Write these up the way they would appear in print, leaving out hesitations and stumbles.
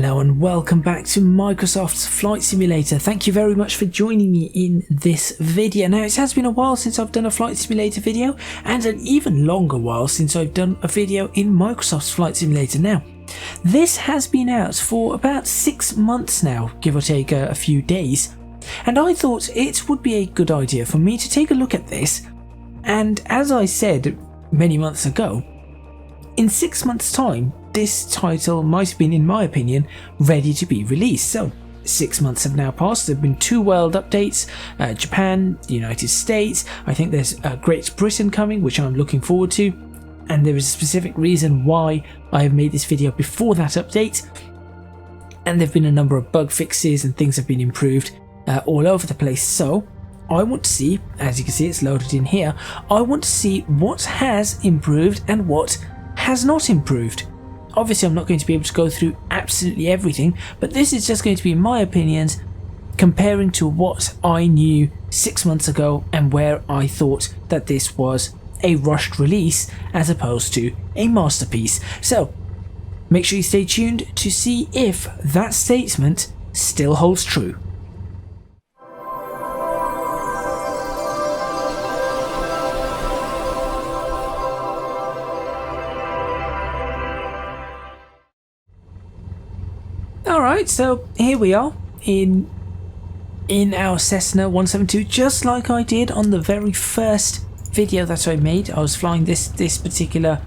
Hello and welcome back to Microsoft's Flight Simulator. Thank you very much for joining me in this video. Now, it has been a while since I've done a Flight Simulator video, and an even longer while since I've done a video in Microsoft's Flight Simulator. Now, this has been out for about 6 months now, give or take a few days, and I thought it would be a good idea for me to take a look at this. And as I said many months ago, in 6 months' time, this title might have been, in my opinion, ready to be released. So 6 months have now passed. There have been 2 world updates, Japan, the United States. I think there's Great Britain coming, which I'm looking forward to. And there is a specific reason why I have made this video before that update. And there have been a number of bug fixes and things have been improved all over the place. So I want to see, as you can see it's loaded in here, I want to see what has improved and what has not improved. Obviously, I'm not going to be able to go through absolutely everything, but this is just going to be my opinions comparing to what I knew 6 months ago and where I thought that this was a rushed release as opposed to a masterpiece. So make sure you stay tuned to see if that statement still holds true. Alright, so here we are in our Cessna 172, just like I did on the very first video that I made. I was flying this particular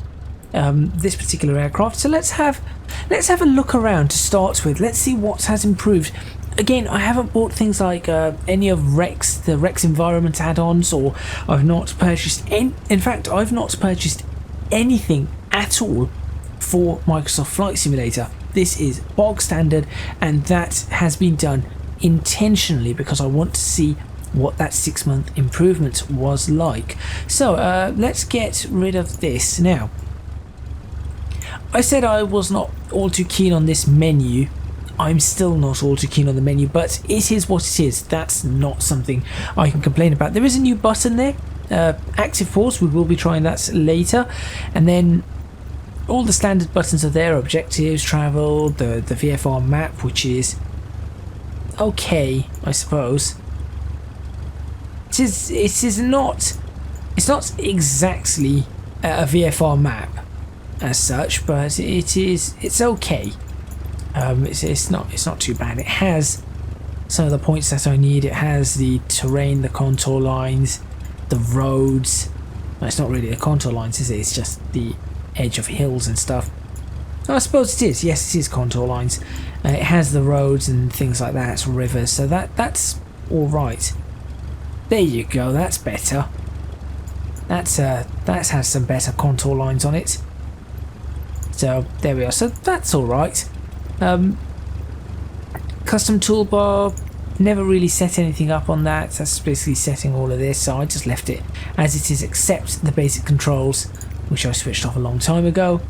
aircraft. So let's have a look around to start with. Let's see what has improved. Again, I haven't bought things like any of the Rex environment add-ons, or I've not purchased in fact, I've not purchased anything at all for Microsoft Flight Simulator. This is bog standard, and that has been done intentionally because I want to see what that 6-month improvement was like. So let's get rid of this. Now, I said I was not all too keen on this menu. I'm still not all too keen on the menu, but it is what it is. That's not something I can complain about. There is a new button there, active pause. We will be trying that later, and then all the standard buttons are there: objectives, travel, the VFR map, which is okay, I suppose. It's not exactly a VFR map as such, but it's okay. It's not too bad. It has some of the points that I need. It has the terrain, the contour lines, the roads. Well, it's not really the contour lines, is it? It's just the edge of hills and stuff. I suppose it is. Yes, it is contour lines. It has the roads and things like that, rivers. So that's all right. There you go. That's better. That has some better contour lines on it. So there we are. So that's all right. Custom toolbar. Never really set anything up on that. That's basically setting all of this. So I just left it as it is, except the basic controls, which I switched off a long time ago.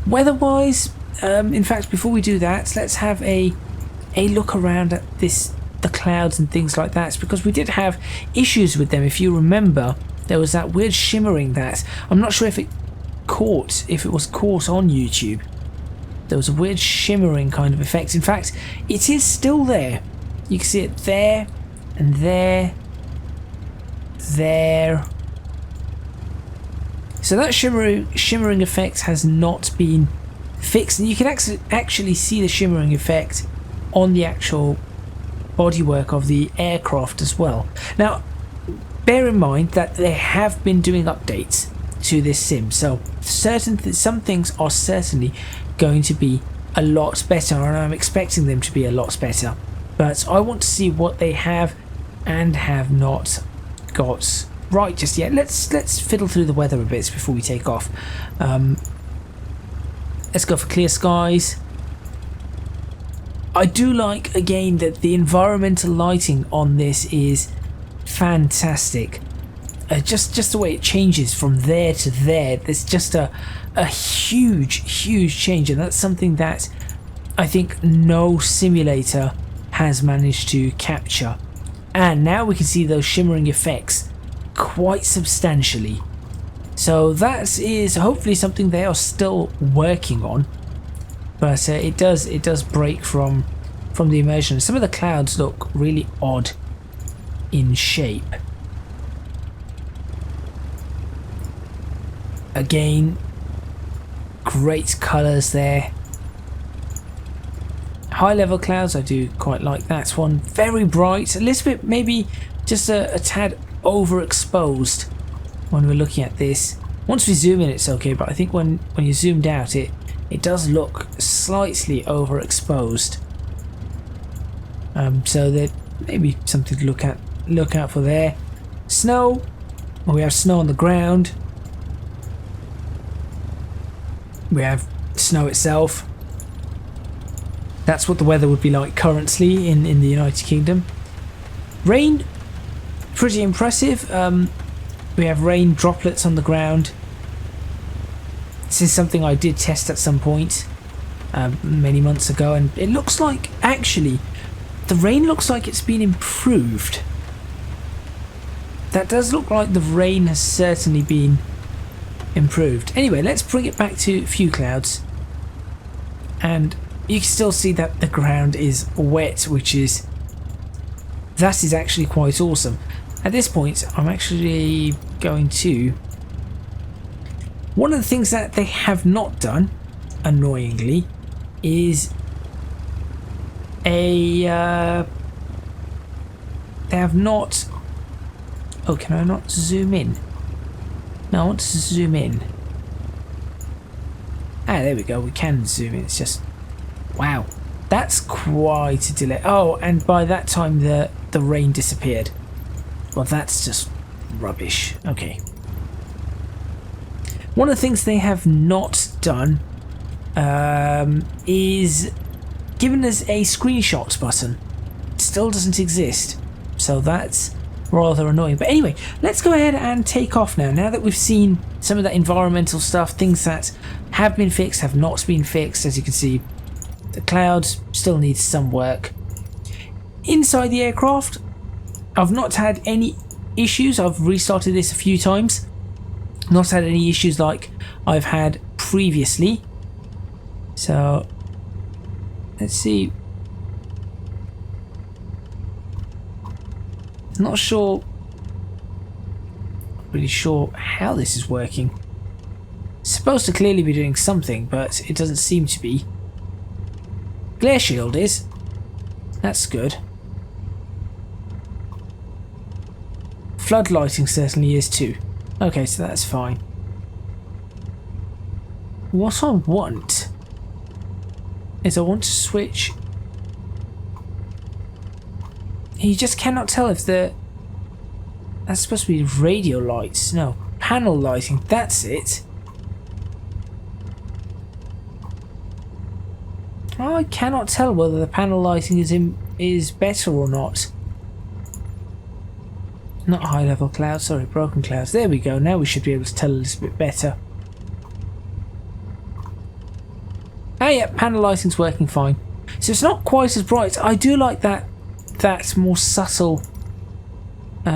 Weather-wise, in fact, before we do that, let's have a look around at the clouds and things like that, because we did have issues with them. If you remember, there was that weird shimmering that I'm not sure if it was caught on YouTube. There was a weird shimmering kind of effect. In fact, it is still there. You can see it there and there. So that shimmering effect has not been fixed, and you can actually see the shimmering effect on the actual bodywork of the aircraft as well. Now, bear in mind that they have been doing updates to this sim, so some things are certainly going to be a lot better, and I'm expecting them to be a lot better. But I want to see what they have and have not got right just yet. Let's fiddle through the weather a bit before we take off. Let's go for clear skies. I do like, again, that the environmental lighting on this is fantastic. Just the way it changes from there to there, there's just a huge change, and that's something that I think no simulator has managed to capture. And now we can see those shimmering effects quite substantially. So that is hopefully something they are still working on. but it does break from the immersion. Some of the clouds look really odd in shape. Again, great colours there. High level clouds, I do quite like that one. Very bright, a little bit maybe just a tad overexposed when we're looking at this. Once we zoom in it's okay, but I think when you zoomed out it does look slightly overexposed. So that maybe something to look out for there. Snow, well, we have snow on the ground. We have snow itself. That's what the weather would be like currently in the United Kingdom. Rain, pretty impressive. We have rain droplets on the ground. This is something I did test at some point many months ago, and it looks like, actually, the rain looks like it's been improved. That does look like the rain has certainly been improved. Anyway, let's bring it back to few clouds, and you can still see that the ground is wet, that is actually quite awesome. At this point, I'm actually going to... One of the things that they have not done, annoyingly, is they have not... Oh, can I not zoom in? No, I want to zoom in. Ah, there we go, we can zoom in. It's just... Wow, that's quite a delay. Oh, and by that time the rain disappeared. Well, that's just rubbish. Okay. One of the things they have not done is given us a screenshot button. It still doesn't exist. So that's rather annoying. But anyway, let's go ahead and take off now. Now that we've seen some of that environmental stuff, things that have been fixed, have not been fixed. As you can see, the clouds still need some work. Inside the aircraft, I've not had any issues. I've restarted this a few times. Not had any issues like I've had previously. So let's see. Not really sure how this is working. It's supposed to clearly be doing something, but it doesn't seem to be. Glare shield is. That's good. Flood lighting certainly is too. Okay, so that's fine. What I want is I want to switch. You just cannot tell if that's supposed to be radio lights. No, panel lighting. That's it. I cannot tell whether the panel lighting is better or not. Not high level clouds, sorry, broken clouds. There we go, now we should be able to tell a little bit better. Ah yeah, panel lighting's working fine. So it's not quite as bright. I do like that more subtle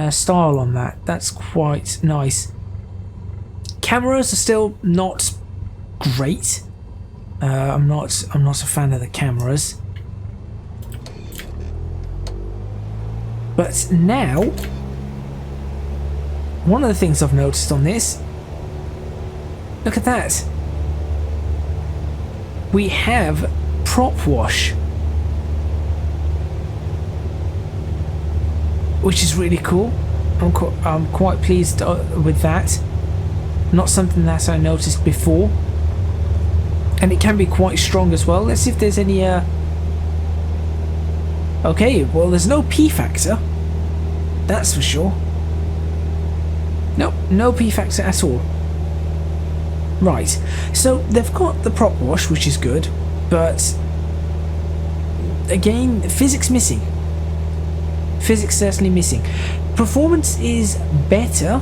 style on that. That's quite nice. Cameras are still not great. I'm not a fan of the cameras. But now, one of the things I've noticed on this, look at that. We have prop wash, which is really cool. I'm quite pleased with that. Not something that I noticed before, and it can be quite strong as well. Let's see if there's any. Okay, well, there's no P factor. That's for sure. Nope, no P factor at all. Right, so they've got the prop wash, which is good, but again, physics missing. Physics certainly missing. Performance is better.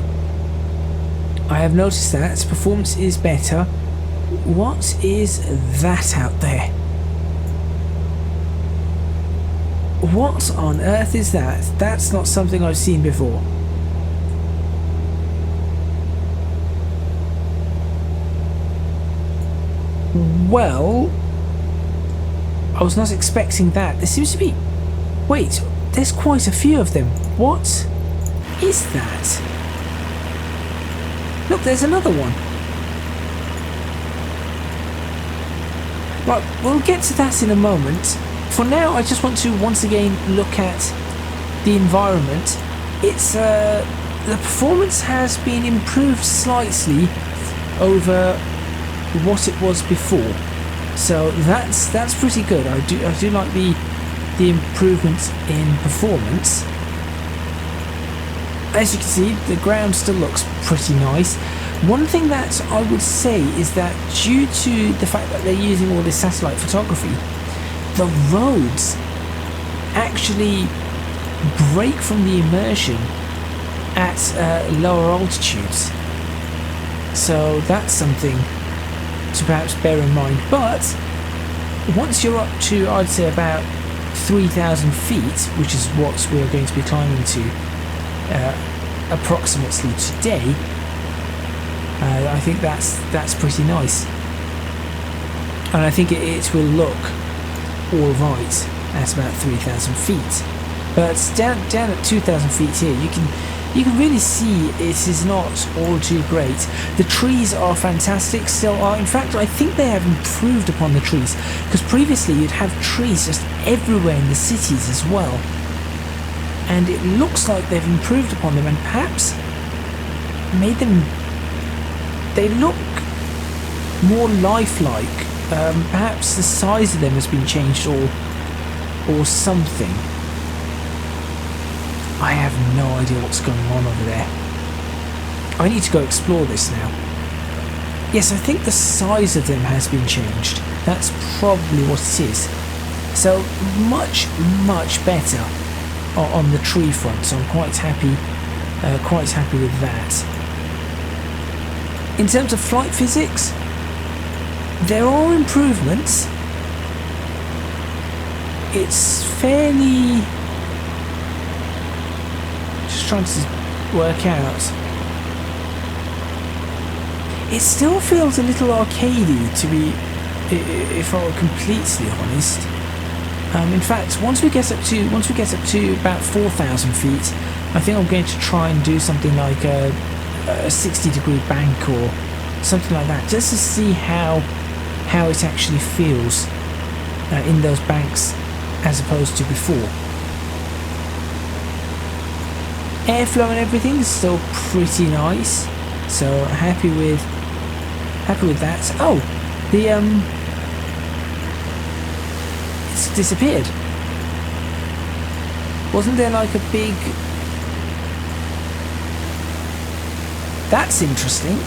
I have noticed that. Performance is better. What is that out there? What on earth is that? That's not something I've seen before. Well, I was not expecting that. There seems to be... Wait, there's quite a few of them. What is that? Look, there's another one. Right, we'll get to that in a moment. For now, I just want to once again look at the environment. It's the performance has been improved slightly over what it was before, so that's pretty good. I do like the improvements in performance. As you can see, the ground still looks pretty nice. One thing that I would say is that due to the fact that they're using all this satellite photography, the roads actually break from the immersion at lower altitudes. So that's something to perhaps bear in mind. But once you're up to, I'd say, about 3,000 feet, which is what we're going to be climbing to approximately today, I think that's pretty nice, and I think it will look all right at about 3,000 feet. But down at 2,000 feet here, you can really see it is not all too great. The trees are fantastic still. In fact, I think they have improved upon the trees, because previously you'd have trees just everywhere in the cities as well, and it looks like they've improved upon them and perhaps made them... They look more lifelike. Perhaps the size of them has been changed or something. I have no idea what's going on over there. I need to go explore this now. Yes, I think the size of them has been changed. That's probably what it is. So much better on the tree front. So I'm quite happy with that. In terms of flight physics, there are improvements. It's fairly... Just trying to work out. It still feels a little arcadey, to be, if I were completely honest. In fact, once we get up to about 4,000 feet, I think I'm going to try and do something like a 60-degree bank or something like that, just to see how it actually feels in those banks as opposed to before. Airflow and everything is still pretty nice, so happy with that. Oh, it's disappeared. Wasn't there like a big... That's interesting.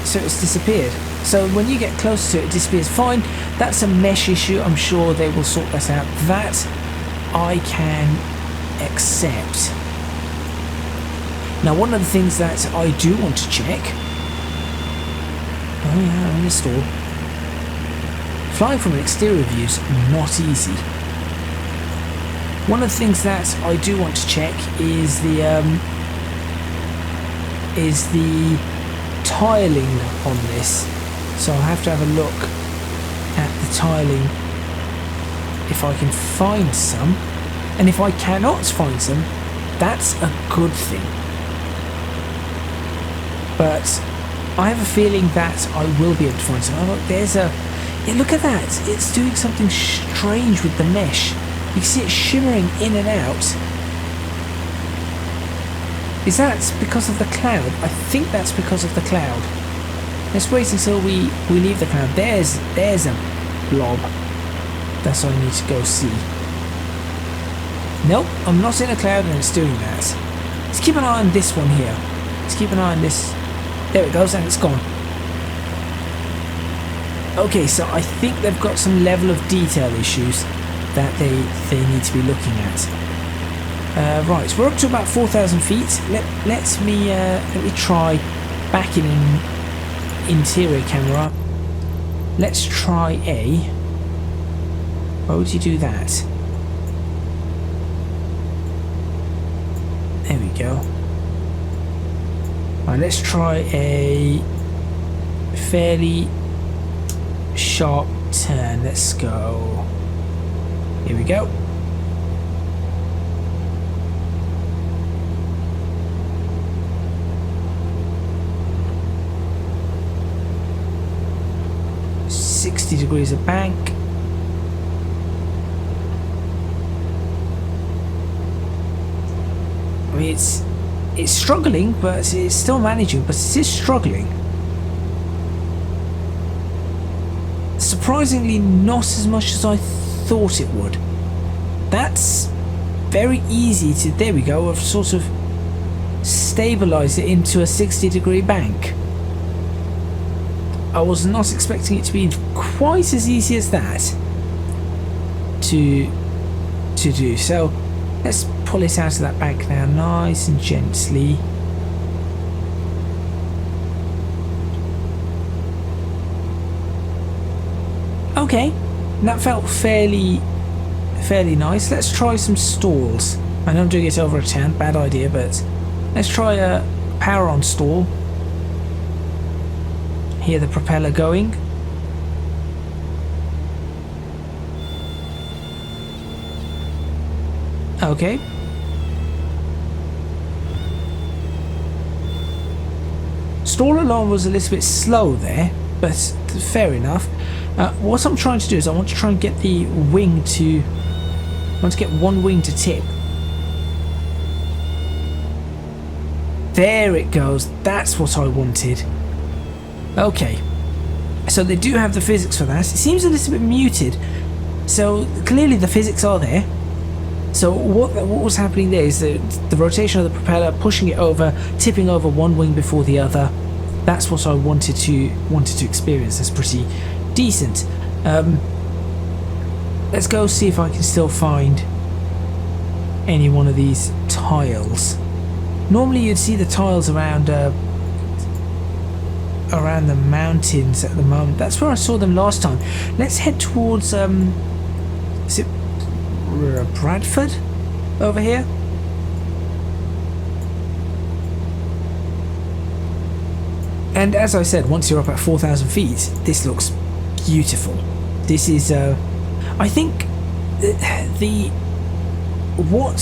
So it's disappeared. So when you get close to it, it disappears. Fine, that's a mesh issue. I'm sure they will sort that out. That I can accept. Now, one of the things that I do want to check... Oh yeah, I'm installed. Flying from an exterior view is not easy. One of the things that I do want to check is the tiling on this. So I'll have to have a look at the tiling if I can find some. And if I cannot find some, that's a good thing. But I have a feeling that I will be able to find some. Oh, look, there's a... Yeah, look at that. It's doing something strange with the mesh. You can see it shimmering in and out. Is that because of the cloud? I think that's because of the cloud. Let's wait until we leave the cloud. There's a blob. That's what I need to go see. Nope, I'm not in a cloud and it's doing that. Let's keep an eye on this one here. Let's keep an eye on this. There it goes, and it's gone. Okay, so I think they've got some level of detail issues that they need to be looking at. Right, so we're up to about 4,000 feet. Let me try back in an interior camera. Let's try a... Why would you do that? There we go. Right, let's try a fairly sharp turn. Let's go. Here we go. $60 of bank. I mean, it's struggling, but it's still managing, but it is struggling. Surprisingly, not as much as I thought it would. That's very easy to, there we go, I've sort of stabilised it into a 60-degree bank. I was not expecting it to be quite as easy as that to do. So let's pull it out of that bank now, nice and gently. Okay, that felt fairly nice. Let's try some stalls. I know I'm doing it over a 10, bad idea, but let's try a power on stall. Hear the propeller going. Okay. Stall alarm was a little bit slow there, but fair enough. What I'm trying to do is I want to try and get the wing to... I want to get one wing to tip. There it goes. That's what I wanted. Okay. So they do have the physics for that. It seems a little bit muted. So clearly the physics are there. So what was happening there is the rotation of the propeller, pushing it over, tipping over one wing before the other. That's what I wanted to experience. That's pretty decent. Let's go see if I can still find any one of these tiles. Normally you'd see the tiles around the mountains at the moment. That's where I saw them last time. Let's head towards is it Bradford over here? And as I said, once you're up at 4,000 feet, this looks beautiful. This is I think what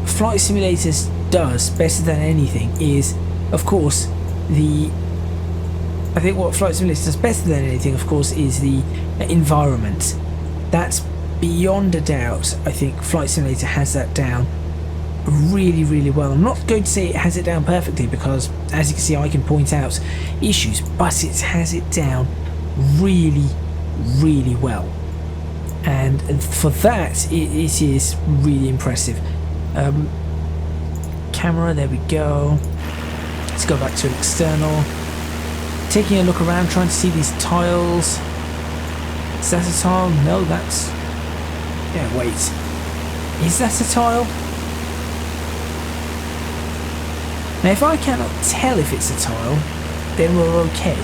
Flight Simulators does better than anything is, of course, I think what Flight Simulator does better than anything, of course, is the environment. That's beyond a doubt. I think Flight Simulator has that down really, really well. I'm not going to say it has it down perfectly because, as you can see, I can point out issues, but it has it down really, really well. And for that, it is really impressive. Camera, there we go. Let's go back to an external. Taking a look around, trying to see these tiles. Is that a tile? No, that's... Yeah, wait. Is that a tile? Now, if I cannot tell if it's a tile, then we're okay.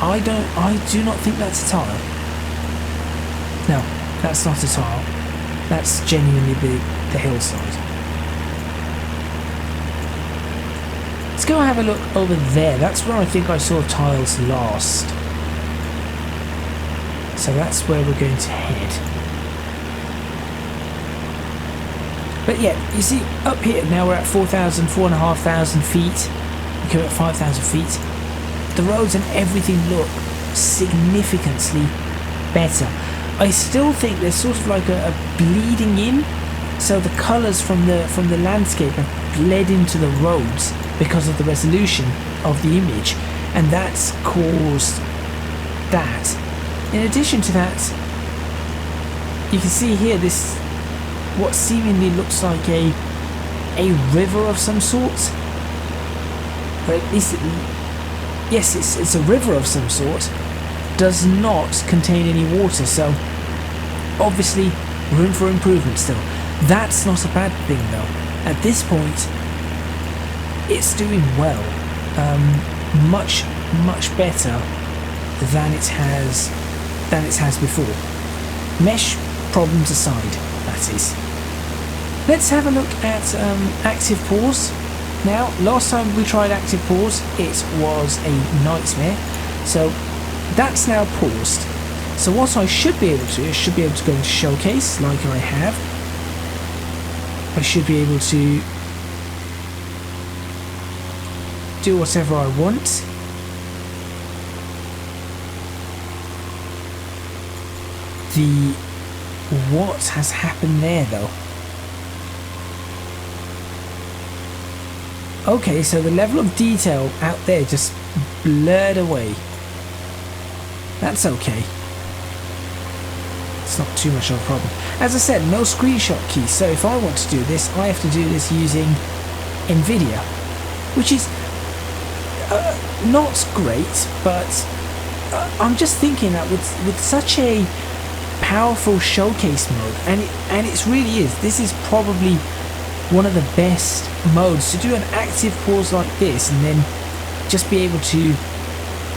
I do not think that's a tile. No, that's not a tile. That's genuinely the hillside. Let's go have a look over there. That's where I think I saw tiles last. So that's where we're going to head. But yeah, you see, up here, now we're at 4,000, 4,500 feet. We come at 5,000 feet. The roads and everything look significantly better. I still think there's sort of like a bleeding in. So the colours from the landscape have bled into the roads because of the resolution of the image, and that's caused that. In addition to that, you can see here this what seemingly looks like a river of some sort, or at least yes, it's a river of some sort. Does not contain any water, so obviously room for improvement still. That's not a bad thing though. At this point, it's doing well, much better than it has before. Mesh problems aside, that is. Let's have a look at active pause. Now, last time we tried active pause, it was a nightmare. So that's now paused. So what I should be able to do is should be able to go into showcase like I have. I should be able to do whatever I want. What has happened there though? Okay, so the level of detail out there just blurred away. That's okay. It's not too much of a problem. As I said, no screenshot key, so if I want to do this, I have to do this using NVIDIA, which is not great, but I'm just thinking that with such a powerful showcase mode, and it really is, this is probably one of the best modes to do an active pause like this, and then just be able to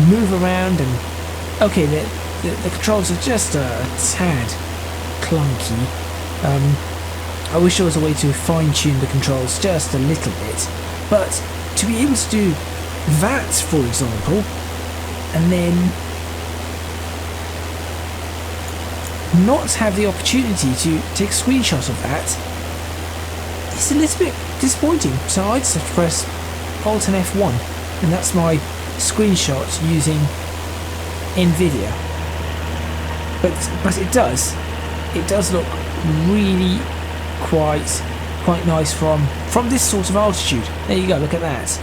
move around. And okay, the controls are just a tad clunky. I wish there was a way to fine-tune the controls just a little bit, but to be able to do that, for example, and then not have the opportunity to take a screenshot of that, it's a little bit disappointing. So I just have to press Alt and F1, and that's my screenshot using NVIDIA. But it does look really quite nice from this sort of altitude. There you go, look at that.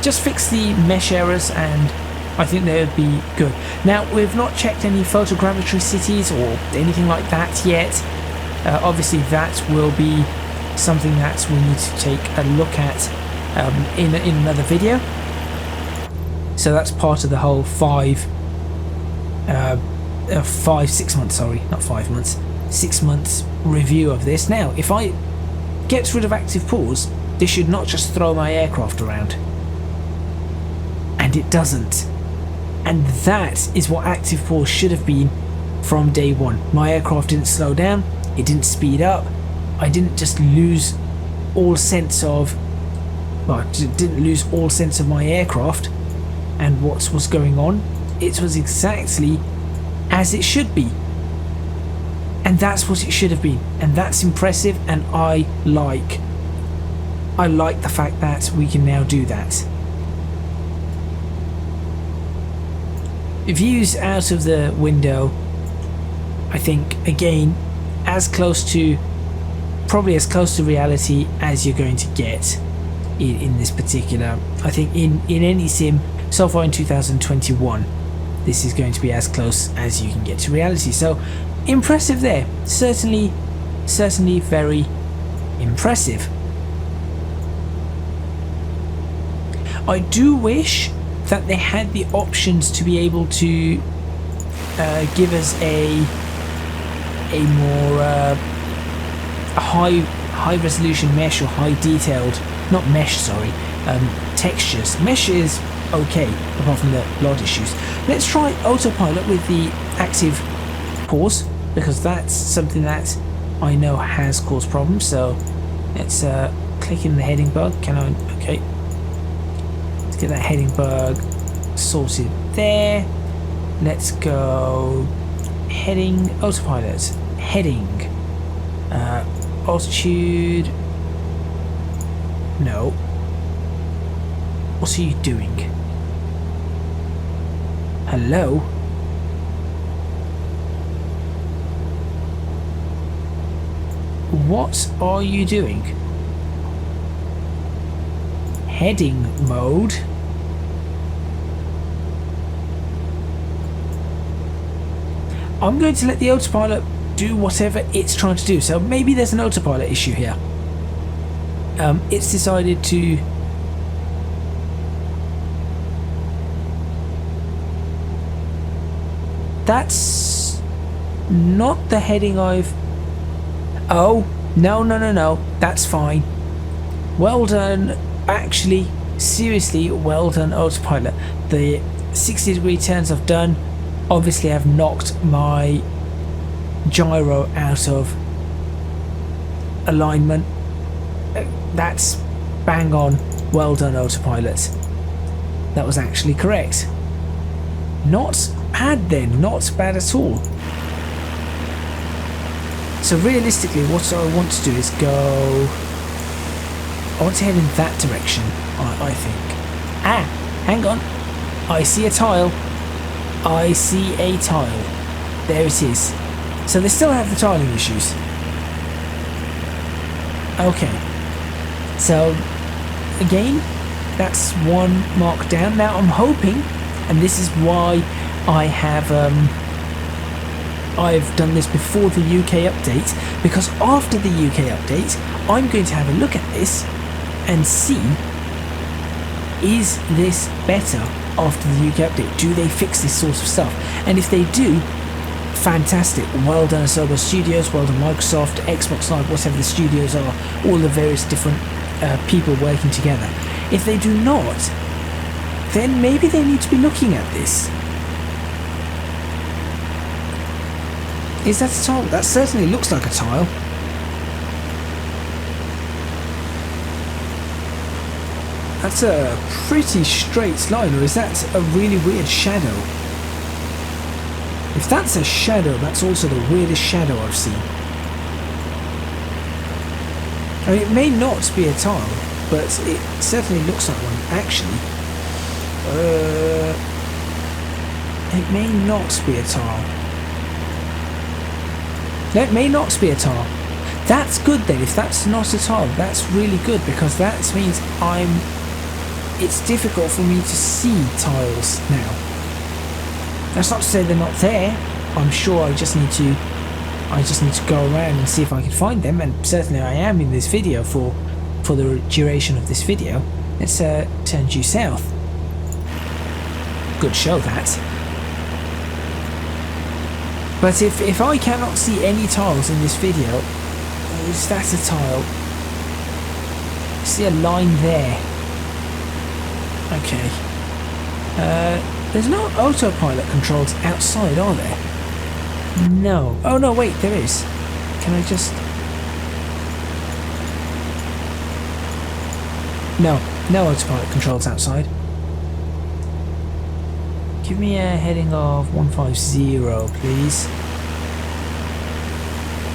Just fix the mesh errors and I think they would be good. Now, we've not checked any photogrammetry cities or anything like that yet. Obviously that will be something that we need to take a look at in another video. So that's part of the whole 6 months, sorry, not 5 months, 6 months review of this. Now, if I get rid of active pause, this should not just throw my aircraft around. And it doesn't. And that is what active pause should have been from day one. My aircraft didn't slow down, it didn't speed up, I didn't just lose all sense of, well, I didn't lose all sense of my aircraft and what was going on. It was exactly as it should be. And that's what it should have been. And that's impressive, and I like the fact that we can now do that. Views out of the window, I think, again, probably as close to reality as you're going to get in this particular, I think in any sim so far in 2021, this is going to be as close as you can get to reality. So impressive there, certainly very impressive. I do wish that they had the options to be able to give us a more high resolution mesh, or high detailed, not mesh, sorry, textures. Mesh is okay, apart from the lot issues. Let's try autopilot with the active pause, because that's something that I know has caused problems. So let's click in the heading bug. Okay. Let's get that heading bug sorted there. Let's go heading, autopilot, heading, altitude, no. What are you doing? Hello? What are you doing? Heading mode. I'm going to let the autopilot do whatever it's trying to do. So maybe there's an autopilot issue here. It's decided to that's not the heading I've... Oh, no, that's fine. Well done, actually, seriously, well done, autopilot. The 60-degree turns I've done obviously have knocked my gyro out of alignment. That's bang on. Well done, autopilot. That was actually correct. Not bad then, not bad at all. So realistically, what I want to do is go... I want to head in that direction, I think. Ah, hang on. I see a tile. I see a tile. There it is. So they still have the tiling issues. Okay. So, again, that's one mark down. Now I'm hoping, and this is why I have I've done this before the UK update, because after the UK update I'm going to have a look at this and see, is this better after the UK update? Do they fix this sort of stuff? And if they do, fantastic. Well done Asobo Studios, well done Microsoft, Xbox Live, whatever the studios are, all the various different people working together. If they do not, then maybe they need to be looking at this. Is that a tile? That certainly looks like a tile. That's a pretty straight line, or is that a really weird shadow? If that's a shadow, that's also the weirdest shadow I've seen. I mean, it may not be a tile, but it certainly looks like one, actually. It may not be a tile. No, it may not be a tile. That's good then. If that's not a tile, that's really good, because that means it's difficult for me to see tiles now. That's not to say they're not there. I'm sure I just need to go around and see if I can find them, and certainly I am in this video for the duration of this video. Let's turn due south. Good show, that. But if I cannot see any tiles in this video, is that a tile? I see a line there. Okay. There's no autopilot controls outside, are there? No. Oh no, wait, there is. Can I just... No autopilot controls outside. Give me a heading of 150, please.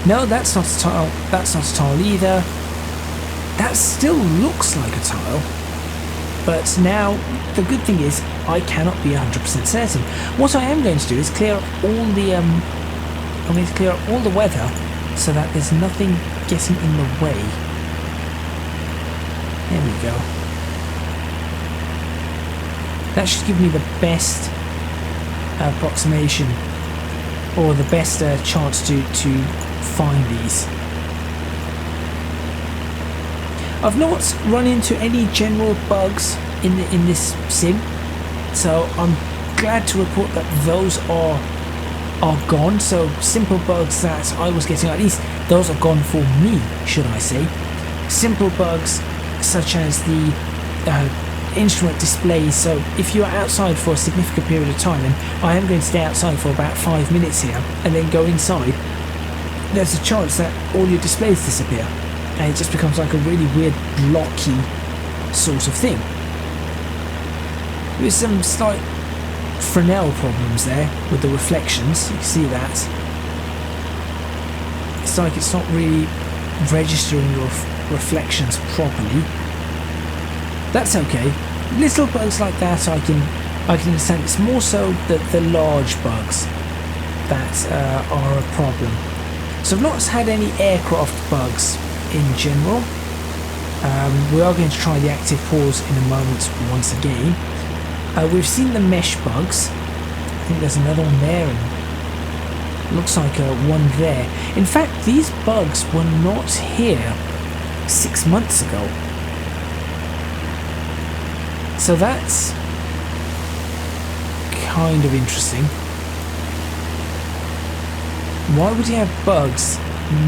No, that's not a tile. That's not a tile either. That still looks like a tile. But now, the good thing is, I cannot be 100% certain. What I am going to do is clear up all the I'm going to clear up all the weather so that there's nothing getting in the way. There we go. That should give me the best approximation, or the best chance to find these. I've not run into any general bugs in this sim, so I'm glad to report that those are gone. So simple bugs that I was getting, at least those are gone for me, should I say. Simple bugs such as the instrument displays. So if you are outside for a significant period of time, and I am going to stay outside for about 5 minutes here and then go inside, there's a chance that all your displays disappear and it just becomes like a really weird blocky sort of thing. There's some slight Fresnel problems there with the reflections, you can see that. It's like it's not really registering your reflections properly. That's okay. Little bugs like that I can understand. It's more so the large bugs that are a problem. So I've not had any aircraft bugs in general. We are going to try the active pause in a moment once again. We've seen the mesh bugs. I think there's another one there, and looks like one there. In fact, these bugs were not here 6 months ago. So that's kind of interesting. Why would you have bugs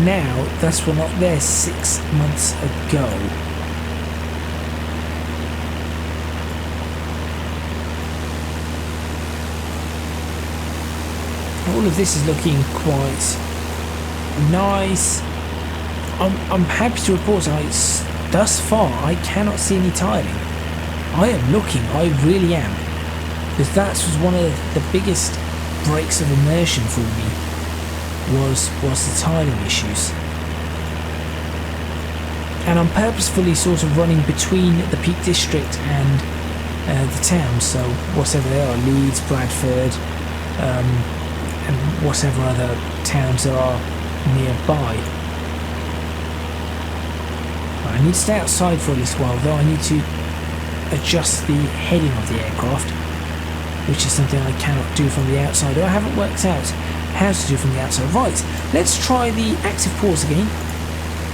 now that were not there 6 months ago? All of this is looking quite nice. I'm happy to report thus far I cannot see any tiling. I am looking, I really am, because that was one of the biggest breaks of immersion for me was the tiling issues. And I'm purposefully sort of running between the Peak District and the towns, so whatever they are, Leeds, Bradford, and whatever other towns there are nearby. I need to stay outside for a little while, though I need to adjust the heading of the aircraft, which is something I cannot do from the outside, or I haven't worked out how to do from the outside. Right, let's try the active pause again.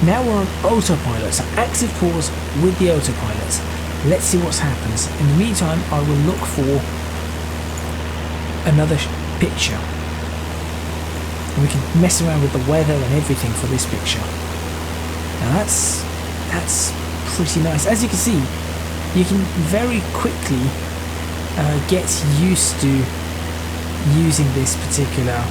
Now we're on autopilot, so active pause with the autopilot. Let's see what happens. In the meantime, I will look for another picture. And we can mess around with the weather and everything for this picture. Now that's pretty nice. As you can see, you can very quickly get used to using this particular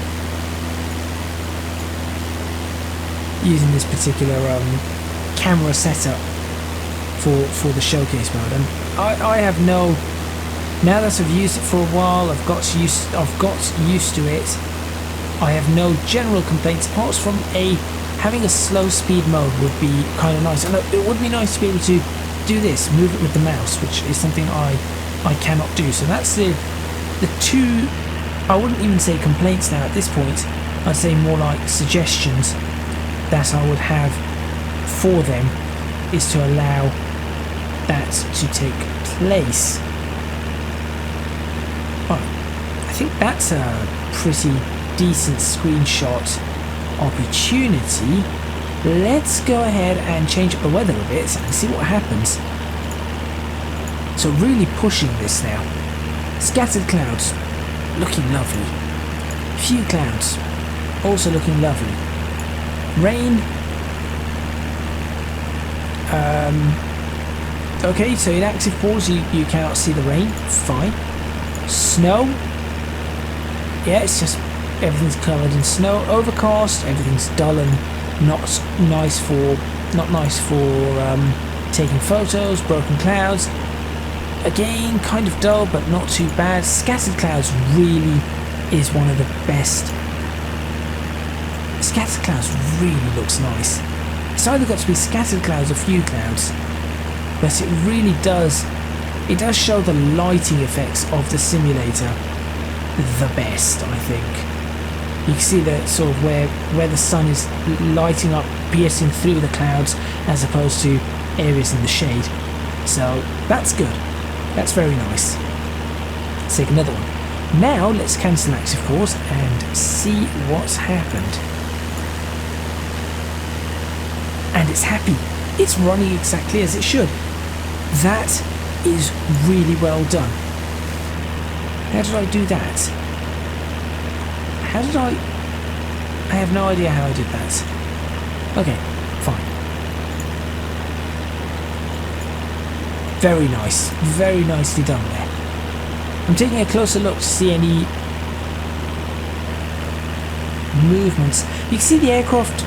camera setup for the showcase mode, and I have no, now that I've used it for a while, I've got used to it. I have no general complaints apart from having a slow speed mode would be kind of nice, and it would be nice to be able to do this, move it with the mouse, which is something I cannot do. So that's the two, I wouldn't even say complaints now at this point, I'd say more like suggestions that I would have for them, is to allow that to take place. Well, I think that's a pretty decent screenshot opportunity. Let's go ahead and change up the weather a bit and see what happens. So really pushing this now. Scattered clouds, looking lovely. Few clouds, also looking lovely. Rain. Okay, so in active pause you cannot see the rain. Fine. Snow. Yeah, it's just everything's covered in snow. Overcast. Everything's dull and not nice for taking photos. Broken clouds. Again, kind of dull, but not too bad. Scattered clouds really is one of the best. Scattered clouds really looks nice. It's either got to be scattered clouds or few clouds, but it really does. It does show the lighting effects of the simulator the best, I think. You can see that sort of where the sun is lighting up, piercing through the clouds, as opposed to areas in the shade. So that's good. That's very nice. Let's take another one. Now let's cancel active pause and see what's happened. And it's happy. It's running exactly as it should. That is really well done. How did I do that? How did I have no idea how I did that. Okay, fine. Very nice. Very nicely done there. I'm taking a closer look to see any movements. You can see the aircraft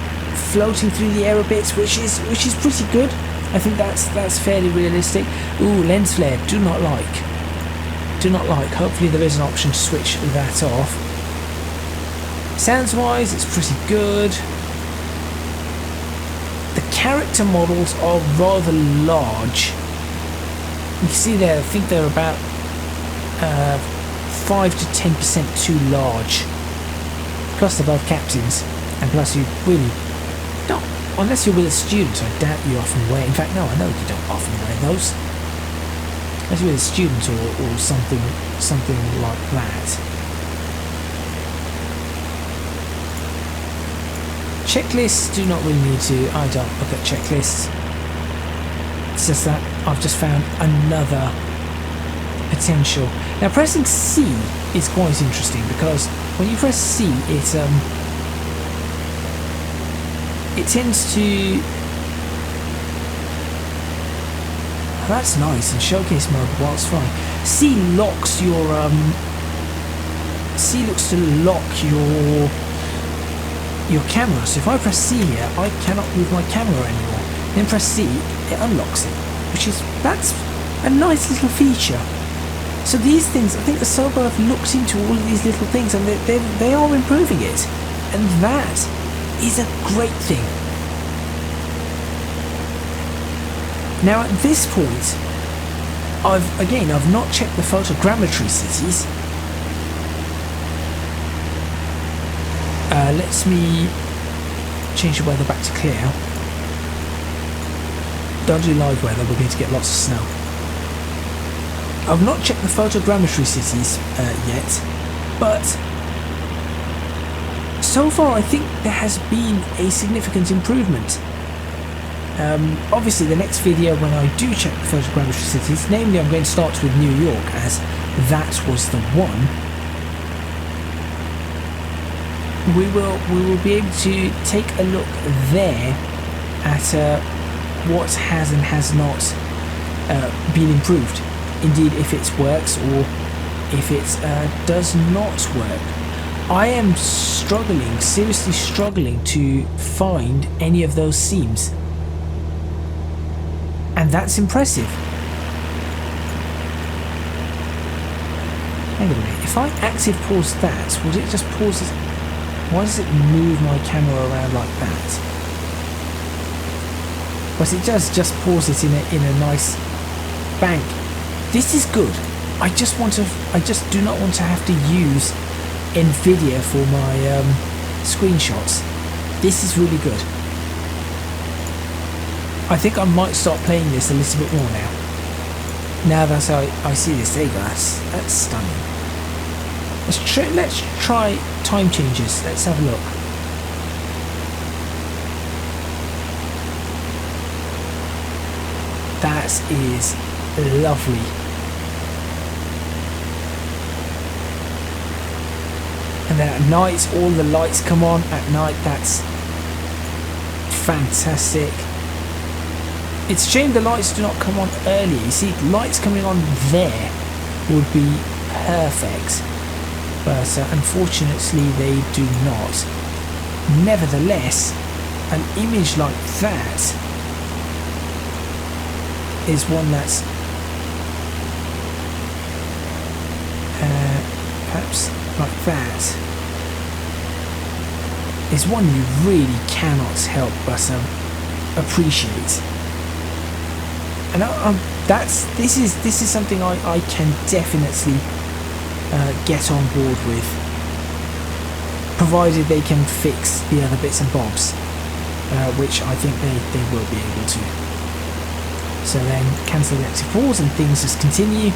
floating through the air a bit, which is pretty good. I think that's fairly realistic. Ooh, lens flare, do not like. Hopefully there is an option to switch that off. Sounds wise, it's pretty good. The character models are rather large. You can see there, I think they're about 5 to 10% too large. Plus they're both captains, and plus you really don't, unless you're with a student, I doubt you often wear. In fact, no, I know you don't often wear those. Unless you're with a student or something like that. Checklists do not really need to. I don't look at checklists. It's just that I've just found another potential. Now pressing C is quite interesting, because when you press C, it tends to. Oh, that's nice. In showcase mode, while it's fine, C locks your C looks to lock your camera. So if I press C here, I cannot move my camera anymore. Then press C, it unlocks it, that's a nice little feature. So these things, I think the server have looked into all of these little things, and they are improving it, and that is a great thing. Now at this point, I've not checked the photogrammetry cities. Let me change the weather back to clear. Don't do live weather, we're going to get lots of snow. I've not checked the photogrammetry cities yet, but so far I think there has been a significant improvement. Obviously the next video when I do check the photogrammetry cities, namely I'm going to start with New York, as that was the one. We will be able to take a look there at what has and has not been improved. Indeed, if it works or if it does not work. I am struggling, seriously struggling to find any of those seams. And that's impressive. Hang on a minute, if I active pause that, would it just pause it? Why does it move my camera around like that? But it does just pause it in a nice bank. This is good. I just do not want to have to use NVIDIA for my screenshots. This is really good. I think I might start playing this a little bit more now. Now that I see this, there you go, that's stunning. Let's try time changes. Let's have a look. That is lovely. And then at night, all the lights come on at night. That's fantastic. It's a shame the lights do not come on early. You see, lights coming on there would be perfect. But unfortunately they do not. Nevertheless, an image like that is one that's perhaps like that is one you really cannot help but appreciate. And this is something I can definitely get on board with, provided they can fix the other bits and bobs, which I think they will be able to. So then cancel the active pause and things just continue.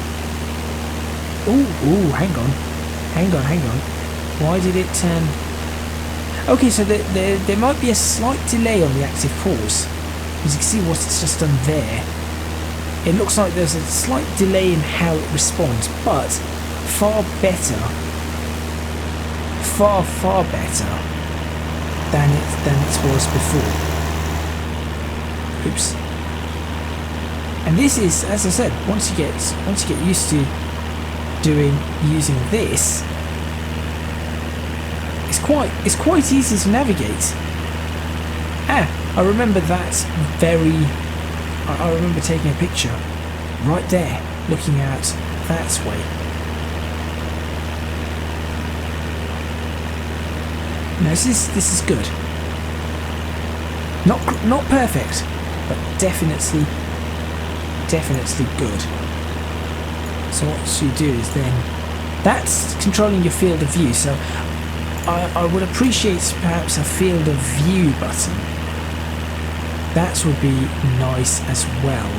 Ooh, hang on. Why did it turn? Okay, so there might be a slight delay on the active pause. As you can see what it's just done there. It looks like there's a slight delay in how it responds, but far better than it was before. Oops. And this is, as I said, once you get used to using this, it's quite easy to navigate. I remember that I remember taking a picture right there, looking out that way. Now this is good. Not perfect, but definitely good. So what you do is then that's controlling your field of view. So I would appreciate perhaps a field of view button. That would be nice as well.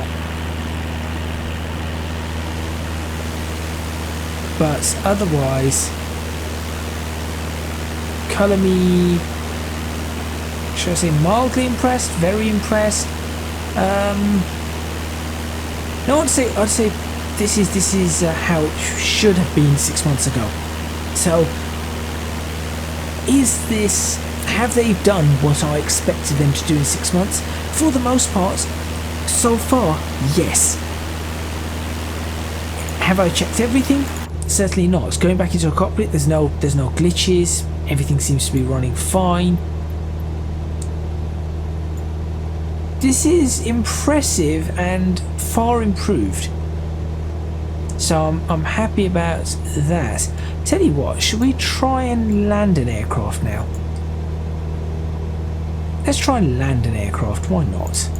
But otherwise, colour me, should I say mildly impressed, very impressed? No, I'd say this is how it should have been 6 months ago. So have they done what I expected them to do in 6 months? For the most part, so far, yes. Have I checked everything? Certainly not. Going back into a cockpit, there's no glitches. Everything seems to be running fine. This is impressive and far improved. So I'm happy about that. Tell you what, should we try and land an aircraft now? Let's try and land an aircraft, why not?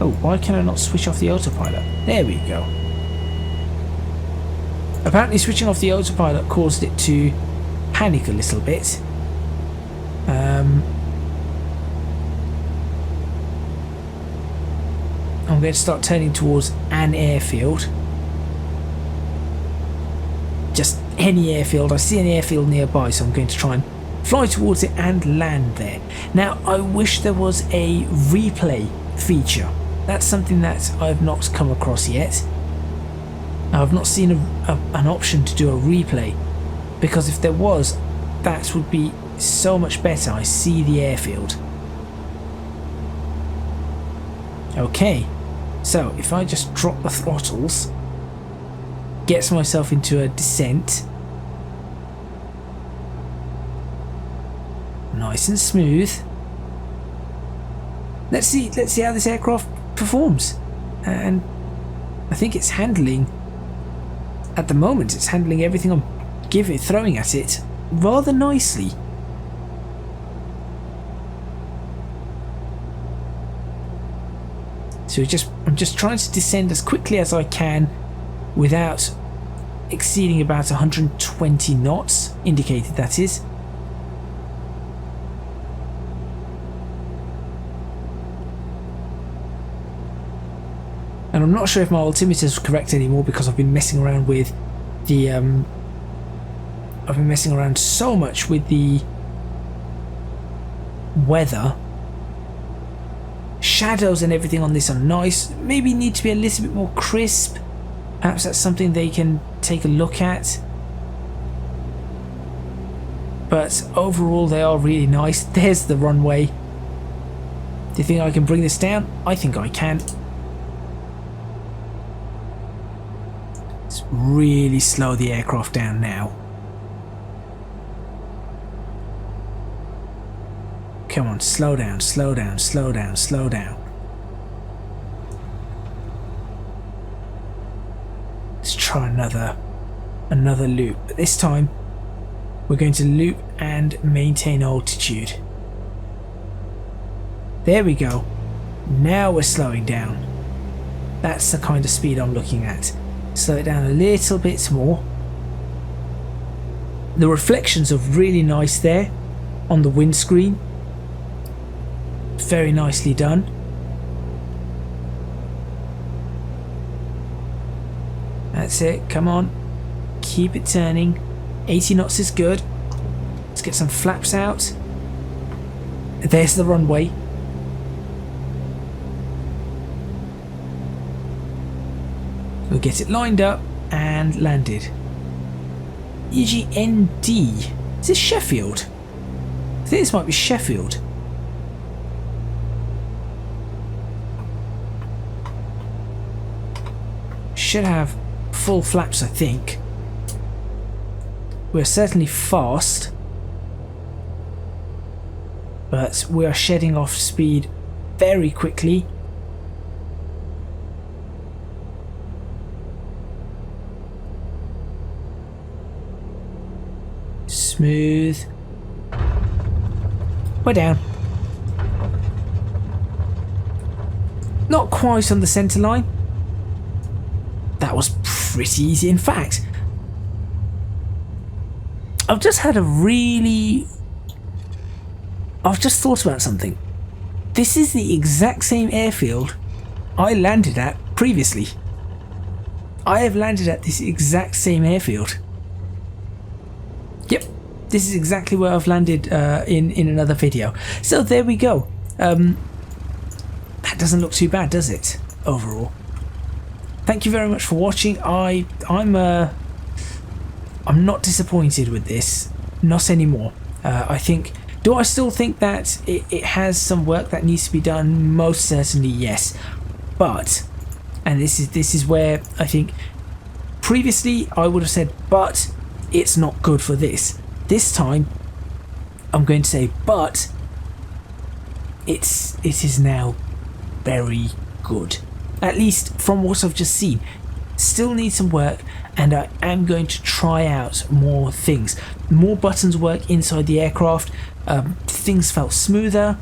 Oh, why can I not switch off the autopilot? There we go. Apparently switching off the autopilot caused it to panic a little bit. I'm going to start turning towards an airfield. Just any airfield. I see an airfield nearby, so I'm going to try and fly towards it and land there. Now, I wish there was a replay feature. That's something that I've not come across yet. I've not seen an option to do a replay, because if there was, that would be so much better. I see the airfield. Okay, so if I just drop the throttles, gets myself into a descent, nice and smooth. Let's see how this aircraft performs. And I think it's handling, at the moment, it's handling everything I'm throwing at it rather nicely. So I'm just trying to descend as quickly as I can without exceeding about 120 knots, indicated that is. And I'm not sure if my altimeter is correct anymore, because I've been messing around with the I've been messing around so much with the weather. Shadows and everything on this are nice. Maybe need to be a little bit more crisp. Perhaps that's something they can take a look at. But overall they are really nice. There's the runway. Do you think I can bring this down? I think I can. Let's really slow the aircraft down now. Come on, slow down, slow down, slow down, slow down. Let's try another loop, but this time we're going to loop and maintain altitude. There we go. Now we're slowing down. That's the kind of speed I'm looking at. Slow it down a little bit more. The reflections are really nice there on the windscreen. Very nicely done. That's it, come on, keep it turning. 80 knots is good. Let's get some flaps out. There's the runway. We'll get it lined up and landed. EGND. Is this Sheffield? I think this might be Sheffield. Should have full flaps, I think. We're certainly fast, but we are shedding off speed very quickly. Smooth. We're down. Not quite on the centre line. That was pretty easy. In fact, I've just thought about something. This is the exact same airfield I landed at previously. I have landed at this exact same airfield. Yep, this is exactly where I've landed in another video. So there we go. That doesn't look too bad, does it, overall? Thank you very much for watching. I'm not disappointed with this, not anymore. I think, do I still think that it has some work that needs to be done? Most certainly, yes. But, and this is where I think previously I would have said, but it's not good for this. This time, I'm going to say, but it is now very good. At least from what I've just seen. still needs some work, and I am going to try out more things. More buttons work inside the aircraft. Things felt smoother.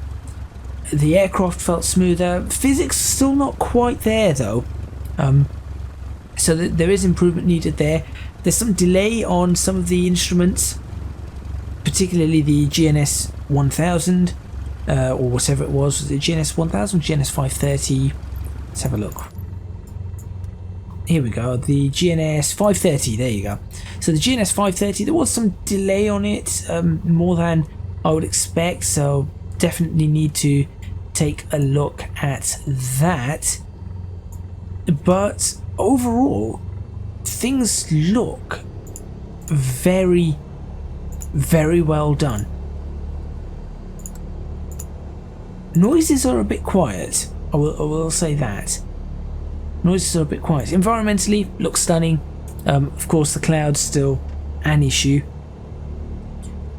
The aircraft felt smoother. Physics still not quite there though. So there is improvement needed there. There's some delay on some of the instruments, particularly the GNS 1000 or whatever it was it GNS 1000, GNS 530? Let's have a look. Here we go, the GNS 530, there you go. So the GNS 530, there was some delay on it, more than I would expect, so definitely need to take a look at that. But overall, things look very, very well done. Noises are a bit quiet, I will say that. Noises are a bit quiet. Environmentally, looks stunning. Of course, the cloud's still an issue.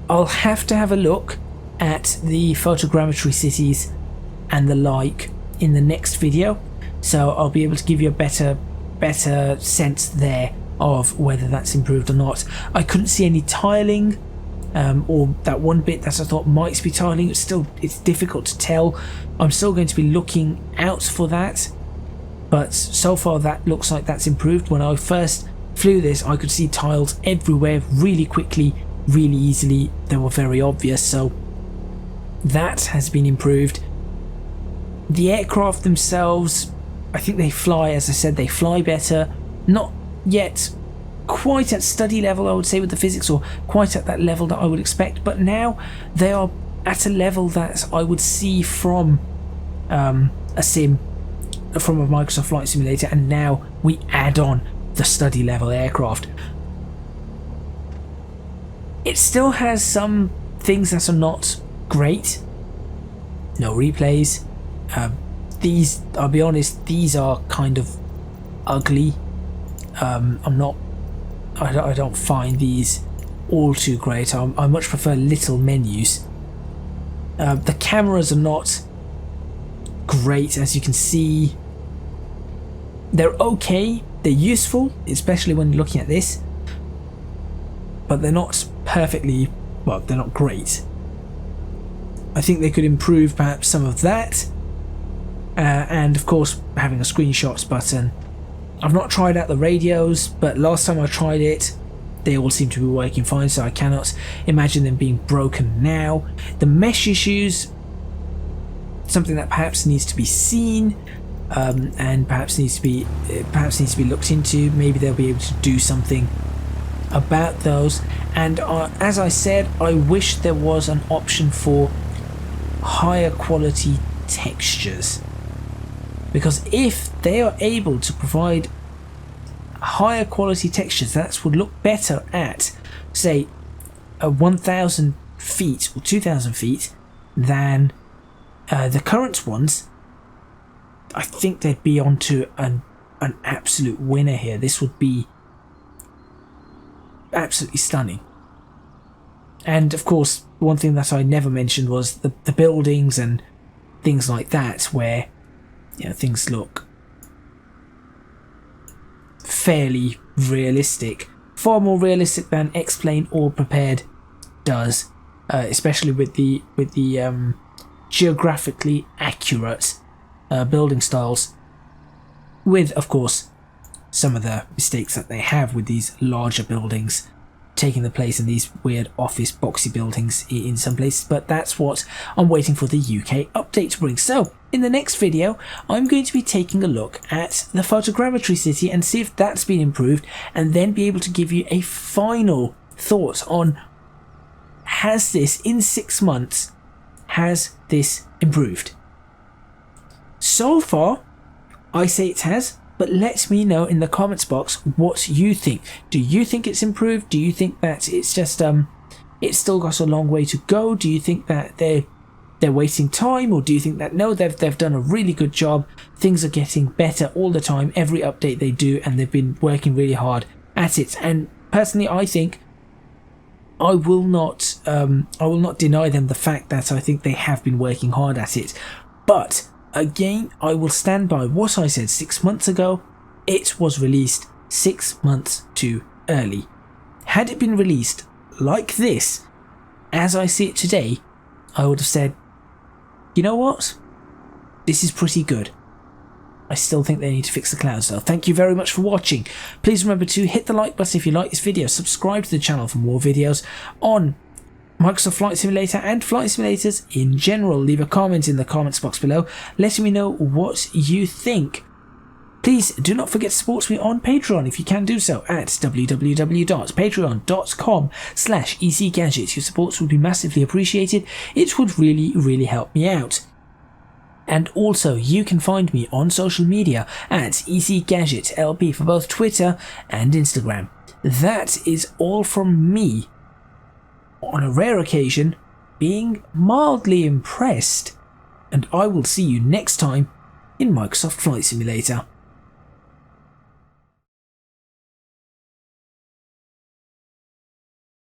I'll have to have a look at the photogrammetry cities and the like in the next video, so I'll be able to give you a better sense there of whether that's improved or not. I couldn't see any tiling, or that one bit that I thought might be tiling. It's difficult to tell. I'm still going to be looking out for that, but so far that looks like that's improved. When I first flew this, I could see tiles everywhere really quickly, really easily. They were very obvious, so that has been improved. The aircraft themselves, I think they fly, as I said, they fly better. Not yet quite at study level, I would say, with the physics, or quite at that level that I would expect, but now they are at a level that I would see from a sim, from a Microsoft Flight Simulator, and now we add on the study level aircraft. It still has some things that are not great. No replays. These, I'll be honest, these are kind of ugly. I don't find these all too great. I much prefer little menus. The cameras are not great, as you can see. They're okay, they're useful, especially when looking at this, but they're not perfectly, well, they're not great. I think they could improve perhaps some of that, and of course having a screenshots button. I've not tried out the radios, but last time I tried it, they all seem to be working fine, so I cannot imagine them being broken now. The mesh issues, something that perhaps needs to be seen, and perhaps needs to be looked into. Maybe they'll be able to do something about those. And as I said, I wish there was an option for higher quality textures, because if they are able to provide higher quality textures that would look better at, say, 1,000 feet or 2,000 feet than the current ones, I think they'd be onto an absolute winner here. This would be absolutely stunning. And of course, one thing that I never mentioned was the buildings and things like that, where, you know, things look fairly realistic, far more realistic than X-Plane or Prepared does, especially with the geographically accurate building styles, with of course some of the mistakes that they have with these larger buildings taking the place in these weird office boxy buildings in some places. But that's what I'm waiting for the UK update to bring. So in the next video, I'm going to be taking a look at the photogrammetry city and see if that's been improved, and then be able to give you a final thought on, has this, in 6 months, has this improved? So far, I say it has, but let me know in the comments box what you think. Do you think it's improved? Do you think that it's just it's still got a long way to go? Do you think that they're wasting time, or do you think that no, they've done a really good job, things are getting better all the time, every update they do, and they've been working really hard at it? And personally, I think I will not deny them the fact that I think they have been working hard at it. But again, I will stand by what I said 6 months ago. it was released 6 months too early. Had it been released like this, as I see it today, I would have said, you know what? This is pretty good. I still think they need to fix the clouds though. Thank you very much for watching. Please remember to hit the like button if you like this video, subscribe to the channel for more videos on Microsoft Flight Simulator and flight simulators in general. Leave a comment in the comments box below letting me know what you think. Please do not forget to support me on Patreon if you can do so at www.patreon.com/ecgadgets. Your support would be massively appreciated. It would really help me out. And also, you can find me on social media at ecgadgetlp for both Twitter and Instagram. That is all from me. On a rare occasion, being mildly impressed. And I will see you next time in Microsoft Flight Simulator.